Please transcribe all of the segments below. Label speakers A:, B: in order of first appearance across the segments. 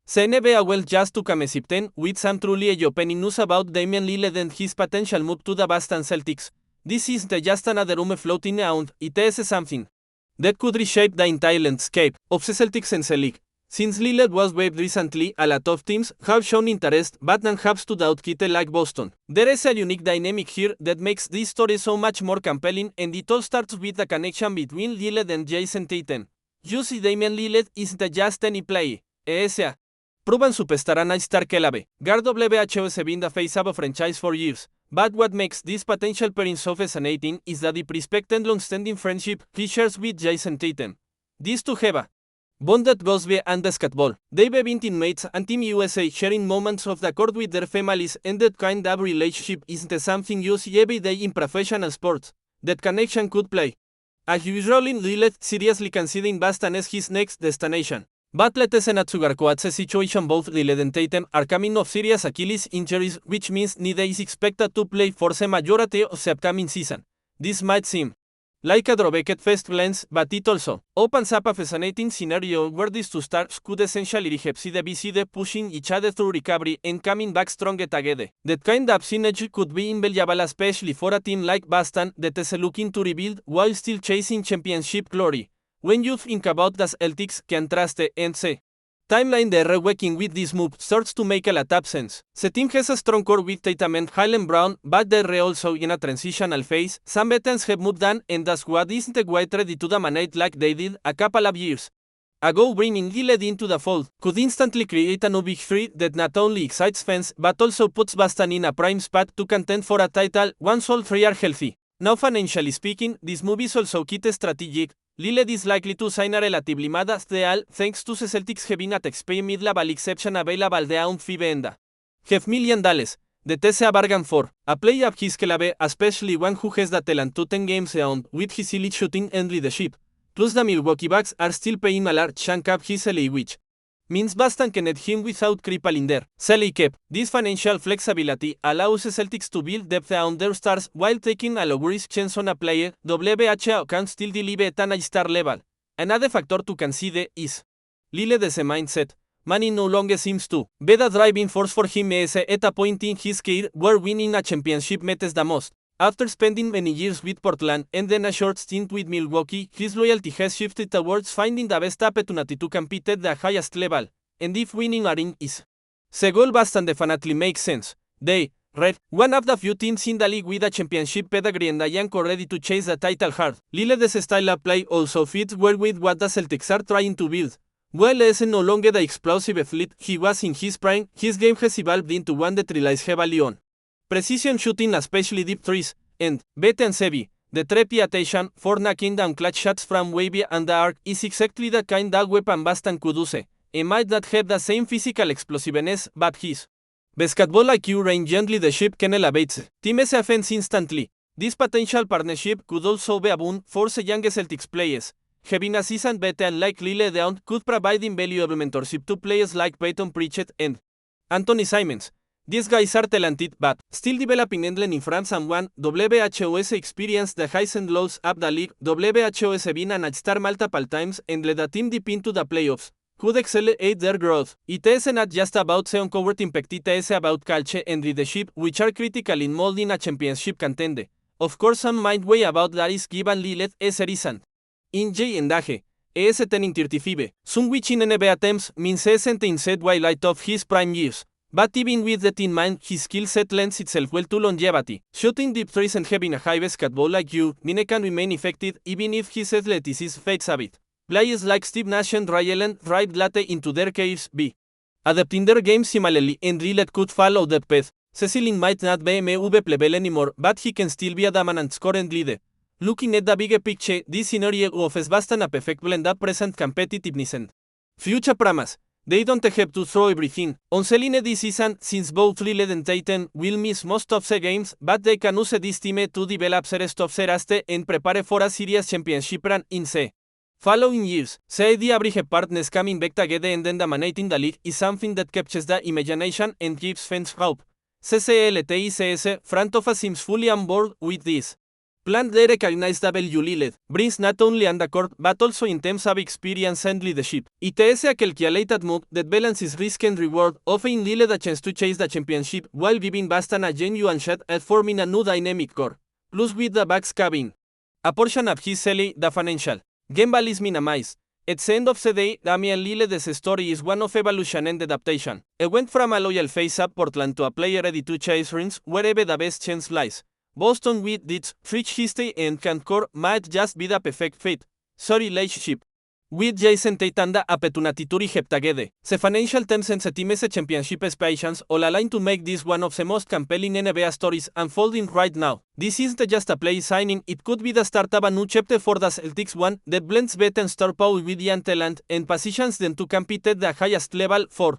A: CNBA will just took a mesipten with some truly eye-opening news about Damian Lillard and his potential move to the Boston Celtics. This isn't just another rumor floating around, it is something that could reshape the entire landscape of the Celtics and the league. Since Lillard was waived recently, a lot of teams have shown interest but none have stood out like Boston. There is a unique dynamic here that makes this story so much more compelling, and it all starts with the connection between Lillard and Jason Tatum. You see, Damian Lillard isn't just any player, es a proven superstar and star caliber. Guard WHO has been the face of a franchise for years, but what makes this potential pairing so fascinating is the deep respect and long-standing friendship he shares with Jason Tatum. These two have a bond that goes beyond basketball. They've been teammates and Team USA, sharing moments of the court with their families, and that kind of relationship isn't something you see every day in professional sports. That connection could play a huge role in Lillard seriously considering Boston as his next destination. But let's not sugarcoat the situation. Both Lillard and Tatum are coming off serious Achilles injuries, which means neither is expected to play for the majority of the upcoming season. This might seem like a drawback at first glance, but it also opens up a fascinating scenario where these two stars could essentially repeat the BCD, pushing each other through recovery and coming back stronger together. That kind of synergy could be invaluable, especially for a team like Boston that is looking to rebuild while still chasing championship glory. When you think about the Celtics, contrast and the timeline they're working with, this move starts to make a lot of sense. The team has a strong core with Tatum and Jaylen Brown, but they're also in a transitional phase. Some veterans have moved on, and the squad isn't quite ready to dominate like they did a couple of years ago. Bringing Lillard into the fold could instantly create a new big three that not only excites fans but also puts Boston in a prime spot to contend for a title once all three are healthy. Now, financially speaking, this move is also key strategic. Lillard is likely to sign a relatively modest deal thanks to the Celtics having a taxpayer mid-level exception available down $5 million. That is a bargain for a player of his caliber, especially one who has the talent to 10 games around with his elite shooting and leadership. Plus, the Milwaukee Bucks are still paying a large chunk of his salary, which means Boston can net him without crippling their salary cap. This financial flexibility allows the Celtics to build depth around their stars while taking a low-risk chance on a player WHO can still deliver at an star level. Another factor to consider is Lillard's mindset. Money no longer seems to be the driving force for him as at a point in his career where winning a championship matters the most. After spending many years with Portland and then a short stint with Milwaukee, his loyalty has shifted towards finding the best opportunity to compete at the highest level, and if winning a ring is the goal, Boston definitely makes sense. They Red, one of the few teams in the league with a championship pedigree and a young core ready to chase the title hard. Lillard's style of play also fits well with what the Celtics are trying to build. While he is no longer the explosive athlete he was in his prime, his game has evolved into one that relies heavily on precision shooting, especially deep threes, and veterans heavy. The reputation for knocking down clutch shots from way beyond the arc is exactly the kind of weapon Boston could use. He might not have the same physical explosiveness, but his basketball IQ, range and leadership can elevate the team's offense instantly. This potential partnership could also be a boon for the younger Celtics players. Having a seasoned veteran like Lillard down could provide invaluable mentorship to players like Peyton Pritchard and Anthony Simons. These guys are talented but still developing and learning from someone. WHO's experienced the highs and lows of the league. WHO's been an all-star multiple times and led the team deep into the playoffs. Could accelerate their growth. It is not just about the on-court impact, it is about culture and leadership, which are critical in molding a championship contender. Of course, some might weigh about that is given Lillard as a recent injury and age. Es 35, some which in NBA terms means isn't in set twilight of his prime years. But even with that in mind, his skill set lends itself well to longevity. Shooting deep threes and having a high basketball IQ, Nine can remain effective even if his athleticism fades a bit. Players like Steve Nash and Ray Allen thrived late into their careers, adapting their game similarly, and Lillard could follow that path. Ceiling might not be MVP level anymore, but he can still be a dominant scorer and leader. Looking at the bigger picture, this scenario offers Boston a perfect blend of present competitiveness and future promise. They don't have to throw everything on Celine this season, since both Lillard and Tatum will miss most of the games, but they can use this team to develop the rest of the roster and prepare for a serious championship run in the following years. The idea of bridge partners coming back together and then dominating the league is something that captures the imagination and gives fans hope. CLTICS front office seems fully on board with this. Plant they recognize W Lilled brings not only on the court but also in terms of experience and leadership. It is a calculated move that balances risk and reward, offering Lilled a chance to chase the championship while giving Boston a genuine shot at forming a new dynamic core. Plus with the Bucks having a portion of his salary, the financial gamble is minimized. At the end of the day, Damian Lillard's story is one of evolution and adaptation. He went from a loyal face-up Portland to a player ready to chase rings wherever the best chance lies. Boston with its rich history and core might just be the perfect fit. Sorry relationship with Jason Tatum the opportunity to rehab together. The financial terms and the team's championship aspirations all align to make this one of the most compelling NBA stories unfolding right now. This isn't just a play signing, it could be the start of a new chapter for the Celtics, one that blends veteran star power with young talent and positions them to compete at the highest level for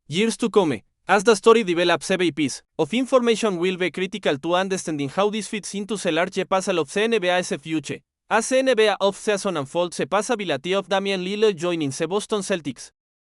A: years to come. As the story develops, every piece of information will be critical to understanding how this fits into the larger puzzle of the NBA's future. As the NBA offseason unfolds, the possibility of Damian Lillard joining the Boston Celtics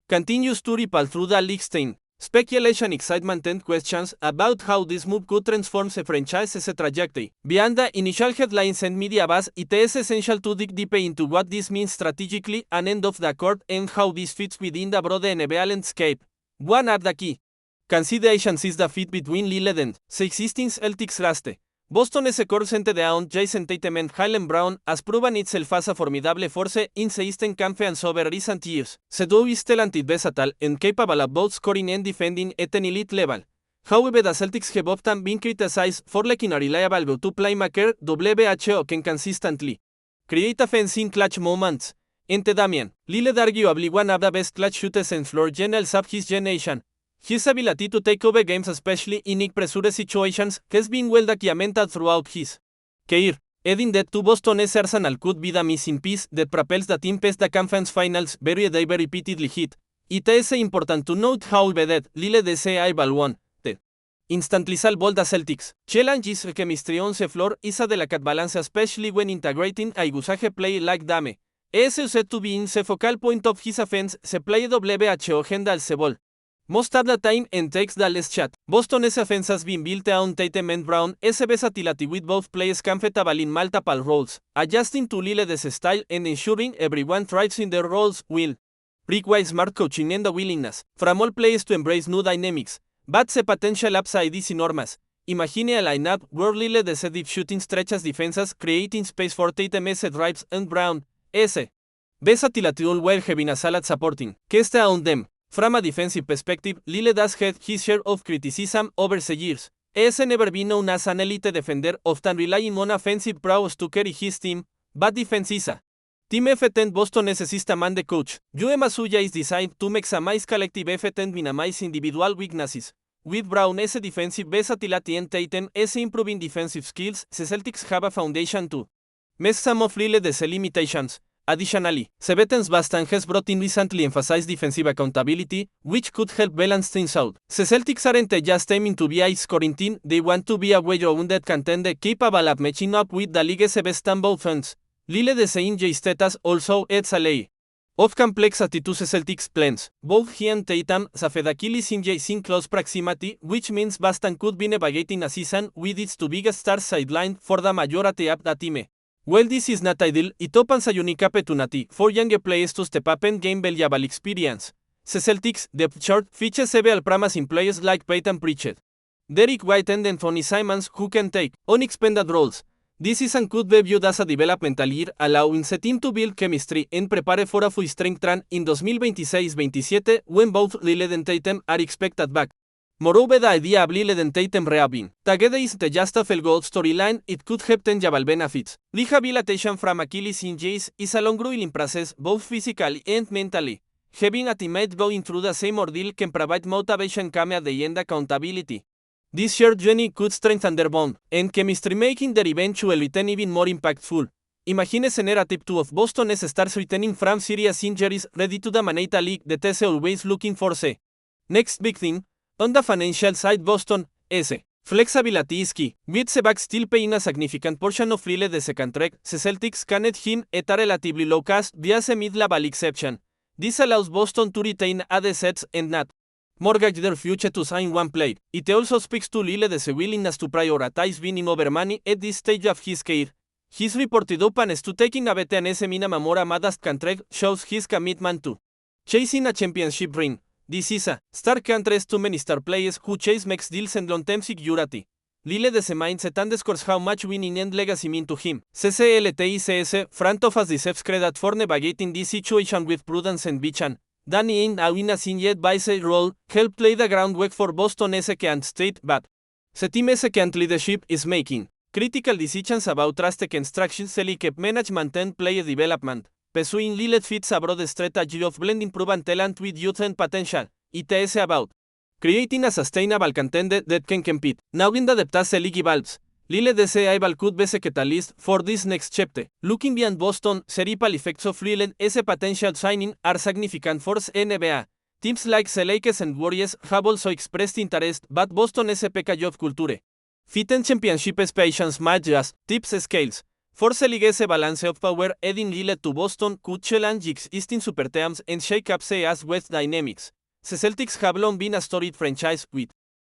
A: continues to ripple through the league's scene. Speculation, excitement, and questions about how this move could transform the franchise's trajectory. Beyond the initial headlines and media buzz, it is essential to dig deeper into what this means strategically and end of the court and how this fits within the broader NBA landscape. One of the key considerations is the fit between Lillard and the existing Celtics roster. Boston's core centered around Jason Tatum and Jaylen Brown has proven itself as a formidable force in the Eastern Conference over recent years. The duo is talented, versatile, and capable of both scoring and defending at an elite level. However, the Celtics have often been criticized for lacking a reliable go-to playmaker who can consistently create offense in clutch moments. Ante Damian Lillard, arguably one of the best clutch shooters and floor generals of his generation. His ability to take over games, especially in high-pressure situations, has been well documented throughout his career. Adding that to Boston's arsenal could be the missing piece that propels the team past the conference finals where they repeatedly hit. It is important to note how that Lillard is able one to instantly solve the Celtics challenges. Chemistry on the floor is a delicate balance, especially when integrating a usage play like Dame. Is said to be in the focal point of his offense. The play WHO handles the ball most of the time and takes the less shot. Boston's offense has been built on Tatum and Brown as a versatility with both players comfortable in multiple roles, adjusting to Lillard's style and ensuring everyone thrives in their roles will require smart coaching and the willingness from all players to embrace new dynamics. But the potential upside is enormous. Imagine a lineup where Lillard's deep shooting stretches defenses, creating space for Tatum's drives and Brown as a versatility while having a solid supporting cast on them. From a defensive perspective, Lillard has had his share of criticism over the years. He has never been known as an elite defender, often relying on offensive prowess to carry his team, but defense is a team effort and Boston's system and the coach, Yu Masuya, is designed to maximize collective effort and minimize individual weaknesses. With Brown as a defensive versatility and Tatum as improving defensive skills, the Celtics have a foundation to mesh some of Lillard's limitations. Additionally, the veterans Boston has brought in recently emphasized defensive accountability, which could help balance things out. The Celtics aren't just aiming to be a scoring team, they want to be a well-rounded contender capable of matching up with the league's best on both ends. Lillard's injury status also adds a layer of complexity to the Celtics' plans. Both he and Tatum suffered Achilles injuries in close proximity, which means Boston could be navigating a season with its two biggest stars sidelined for the majority of the team. While this is not ideal, it opens a unique opportunity for younger players to step up and gain valuable experience. The Celtics' depth chart features several promising players like Peyton Pritchard, Derek White, and Anthony Simons who can take on expanded roles. This season could be viewed as a developmental year, allowing the team to build chemistry and prepare for a full-strength run in 2026-27 when both Lillard and Tatum are expected back. Moreover, the idea of Lillard and Tatum rehabbing together isn't just a feel-good storyline, it could have tangible benefits. Rehabilitation from Achilles injuries is a long-grueling process, both physically and mentally. Having a teammate going through the same ordeal can provide motivation at the end accountability. This shared journey could strengthen their bond and chemistry, making their eventual return even more impactful. Imagine a narrative two of Boston's stars returning from serious injuries, ready to dominate a league that is always looking for the next big thing. On the financial side, Boston is flexibility is key. With the Bucks still paying a significant portion of Lillard's contract, the Celtics can add him at a relatively low cost via a mid-level exception. This allows Boston to retain assets and not mortgage their future to sign one player. It also speaks to Lillard's willingness to prioritize winning over money at this stage of his career. He's reported openness to taking a bet and as Mina Mamora Madas contract shows his commitment to chasing a championship ring. This is a stark contrast to many star players who chase max deals and long-term security. Lille de mindset underscores how much winning and legacy mean to him. CCLTICS, front office deserves credit for navigating this situation with prudence and vision. Danny ain't a win as in yet vice role, help play the groundwork for Boston SK and state, but the team SK and leadership is making critical decisions about trust construction, keep management and player development. Pursuing Lille fits a broad strategy of blending proven talent with youth and potential. It's about creating a sustainable contender that can compete. Now in the adaptase league valves, Lille DC Ival could be a catalyst for this next chapter. Looking beyond Boston, ripple effects of Lille as a potential signing are significant for NBA. Teams like the Lakers and Warriors have also expressed interest, but Boston is a package of culture, fit and championship aspirations matches, tips scales. For the league's balance of power, adding Lille to Boston could challenge existing super teams and shake up as West dynamics. The Celtics have long been a storied franchise with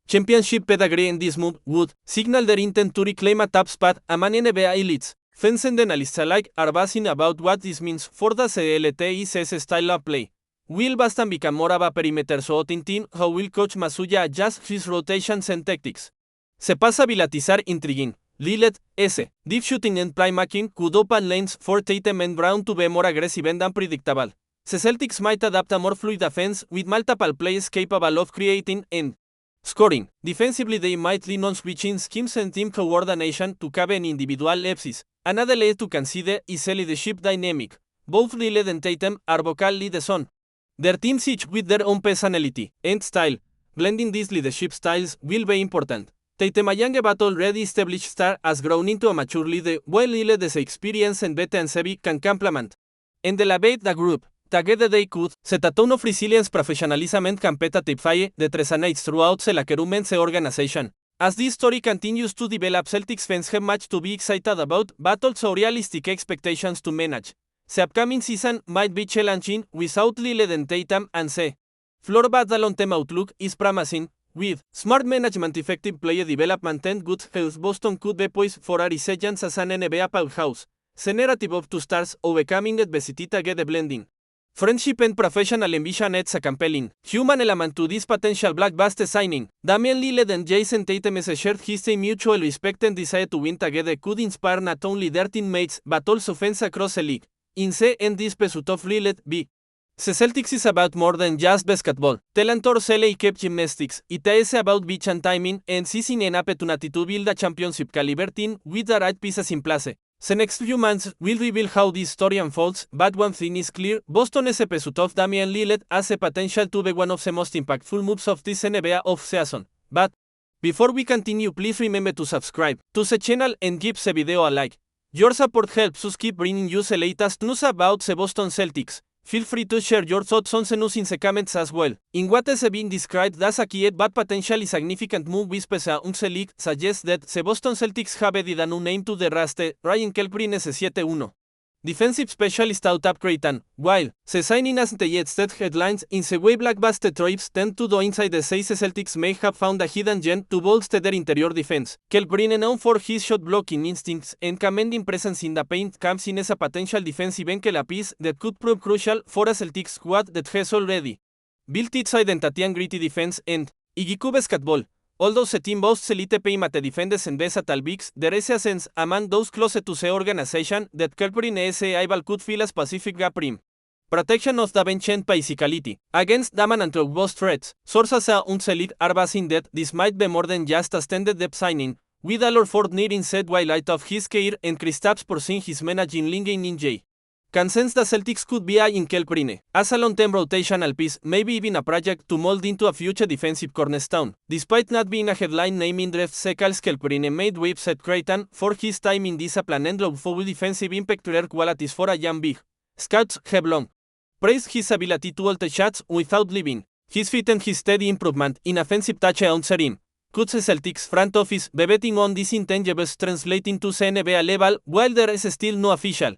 A: championship pedigree, and this move would signal their intent to reclaim a top spot among NBA elites. Fans and analysts alike are buzzing about what this means for the CLTICS style of play. Will Boston become more of a perimeter shooting team? How will coach Masuya adjust his rotations and tactics? Se pasa a bilatizar intriguing. Lille, deep shooting and playmaking could open lanes for Tatum and Brown to be more aggressive and unpredictable. The Celtics might adapt a more fluid offense with multiple players capable of creating and scoring. Defensively, they might lean on switching schemes and team coordination to cover individual emphasis. Another layer to consider is the leadership dynamic. Both Lille and Tatum are vocal leaders on their teams, each with their own personality and style. Blending these leadership styles will be important. Tatum, a young but already established star, has grown into a mature leader, while Lille's experience and veteran-savvy can complement and elevate the group. Together they could set a tone of resilience, professionalism and competitive fire that resonates throughout the locker room and the organization. As this story continues to develop, Celtics fans have much to be excited about, but also realistic expectations to manage. The upcoming season might be challenging without Lille and Tatum, and the floor, but the long-term outlook is promising. With smart management, effective player development and good health, Boston could be poised for a resurgence as an NBA powerhouse. The narrative of two stars overcoming adversity together, blending friendship and professional ambition, adds a compelling human element to this potential blockbuster signing. Damian Lillard and Jason Tatum's shared history, mutual respect and desire to win together could inspire not only their teammates but also fans across the league. In the end, this pursuit of Lillard the Celtics is about more than just basketball. Talent or keep gymnastics. It is about vision, timing, and seizing an opportunity to build a championship caliber team with the right pieces in place. The next few months will reveal how this story unfolds, but one thing is clear: Boston's pursuit of Damian Lillard has the potential to be one of the most impactful moves of this NBA offseason. But before we continue, please remember to subscribe to the channel and give the video a like. Your support helps us keep bringing you the latest news about the Boston Celtics. Feel free to share your thoughts on the news in the comments as well. In what has been described as a quiet but potentially significant move, whispers on the league suggests that the Boston Celtics have added a new name to the roster, Ryan KALKBRENNER 7-1. Defensive specialist out of Creighton. While the signing hasn't yet set headlines in the way blockbuster trips tend to do, inside the Celtics may have found a hidden gem to bolster their interior defense. KALKBRENNER, known for his shot-blocking instincts and commanding presence in the paint, comes in as a potential defensive ankle piece that could prove crucial for a Celtics squad that has already built its identity and gritty defense and IQ basketball. Although the team boasts elite perimeter defenders and versatile bigs, there is a sense among those closer to the organization that KALKBRENNER's rival could fill a specific gap: rim protection of the bench and physicality. Against dominant robust threats, sources on the league are basing that this might be more than just a standard depth signing, with Al Horford nearing the twilight of his career and Kristaps Porzingis managing lingering injury. Consensus the Celtics could be eyeing KALKBRENNER as a long-term rotational piece, maybe even a project to mold into a future defensive cornerstone. Despite not being a headline name in draft cycles, KALKBRENNER made waves at Creighton for his time in discipline and drove full defensive impact rare qualities for a young big. Scouts have long praised his ability to alter shots without leaving his feet and his steady improvement in offensive touchdowns the rim. Could the Celtics front office be betting on these intangibles translating to the NBA level? While there is still no official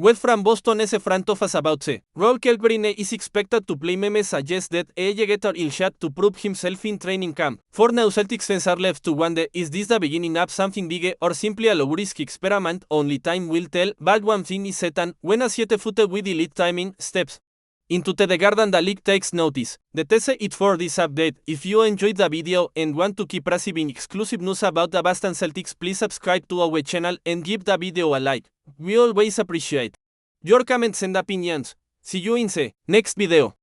A: Wet from Boston S. front office about se. Roll KALKBRENNER is expected to play. Memes suggest that he getter il shot to prove himself in training camp. For now Celtics fans are left to wonder, is this the beginning of something big or simply a low-risk experiment? Only time will tell, but one thing is certain, when a 7-footer with elite timing steps into the garden, the league takes notice. That's it for this update. If you enjoyed the video and want to keep receiving exclusive news about the Boston Celtics, please subscribe to our channel and give the video a like. We always appreciate your comments and opinions. See you in the next video.